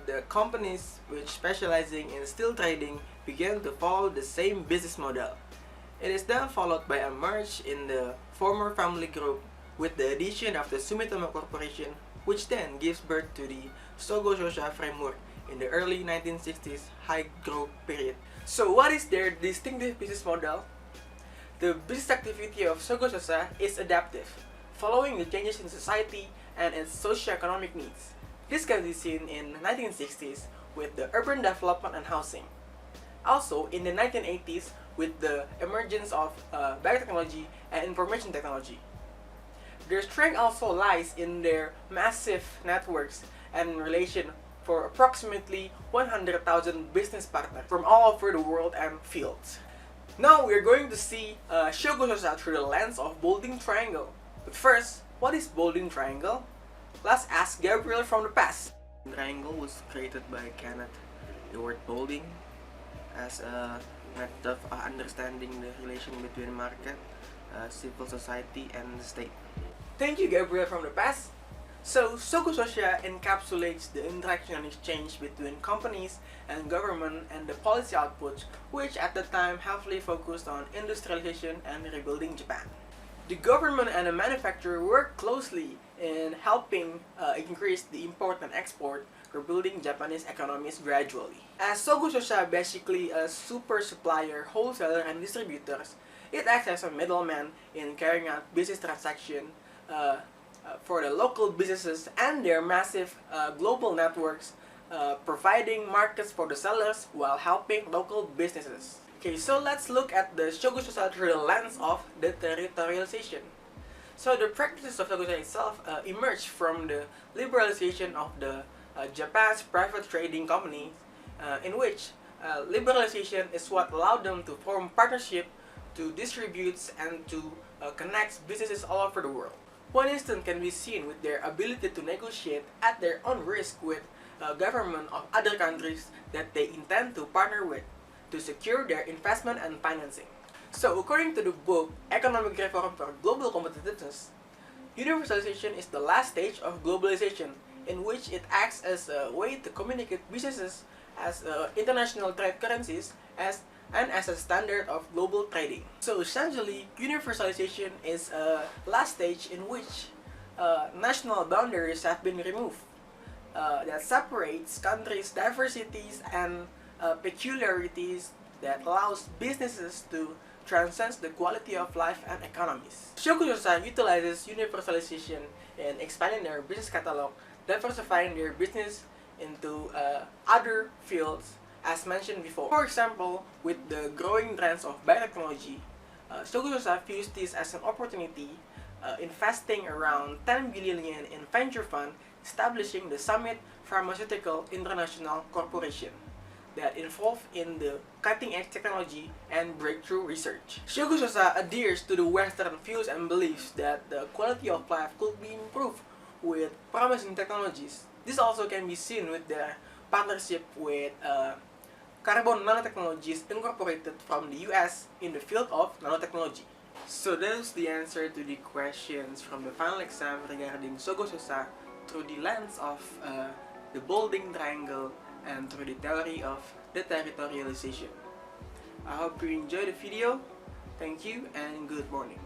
the companies which specializing in steel trading began to follow the same business model. It is then followed by a merge in the former family group with the addition of the Sumitomo Corporation, which then gives birth to the Sogo Shosha framework in the early 1960s high growth period. So what is their distinctive business model? The business activity of Sogo Shosha is adaptive, following the changes in society and its socio-economic needs. This can be seen in the 1960s with the urban development and housing. Also in the 1980s with the emergence of biotechnology and information technology. Their strength also lies in their massive networks and relation for approximately 100,000 business partners from all over the world and fields. Now we're going to see Sogo Shosha through the lens of bolding triangle. But first, what is bolding triangle? Let's ask Gabriel from the past. Triangle was created by Kenneth. The word bolding as a method of understanding the relation between market, civil society, and the state. Thank you, Gabriel from the past. So, Sogo Shosha encapsulates the interaction and exchange between companies and government and the policy outputs, which at the time heavily focused on industrialization and rebuilding Japan. The government and the manufacturer work closely in helping increase the import and export, rebuilding Japanese economies gradually. As Sogo Shosha basically a super supplier, wholesaler, and distributors, it acts as a middleman in carrying out business transactions for the local businesses and their massive global networks, providing markets for the sellers while helping local businesses. Okay, so let's look at the Sogo Shosha through the lens of the territorialization. So the practices of Sogo Shosha itself emerged from the liberalization of the Japan's private trading company, in which liberalization is what allowed them to form partnership to distribute and to connect businesses all over the world. One instance can be seen with their ability to negotiate at their own risk with government of other countries that they intend to partner with to secure their investment and financing. So according to the book Economic Reform for Global Competitiveness, universalization is the last stage of globalization, in which it acts as a way to communicate businesses as international trade currencies and as a standard of global trading. So essentially, universalization is a last stage in which national boundaries have been removed that separates countries' diversities and peculiarities that allows businesses to transcend the quality of life and economies. Sogo Shosha utilizes universalization in expanding their business catalog, diversifying their business into other fields as mentioned before. For example, with the growing trends of biotechnology, Sogo Shosha views this as an opportunity, investing around 10 billion yen in venture fund, establishing the Summit Pharmaceutical International Corporation that involved in the cutting-edge technology and breakthrough research. Sogo Shosha adheres to the Western views and beliefs that the quality of life could be improved with promising technologies. This also can be seen with their partnership with Carbon Nanotechnologies Incorporated from the US in the field of nanotechnology. So that's the answer to the questions from the final exam regarding Sogo Shosha through the lens of the bolding triangle and through the theory of the territorialization. I hope you enjoyed the video. Thank you and good morning.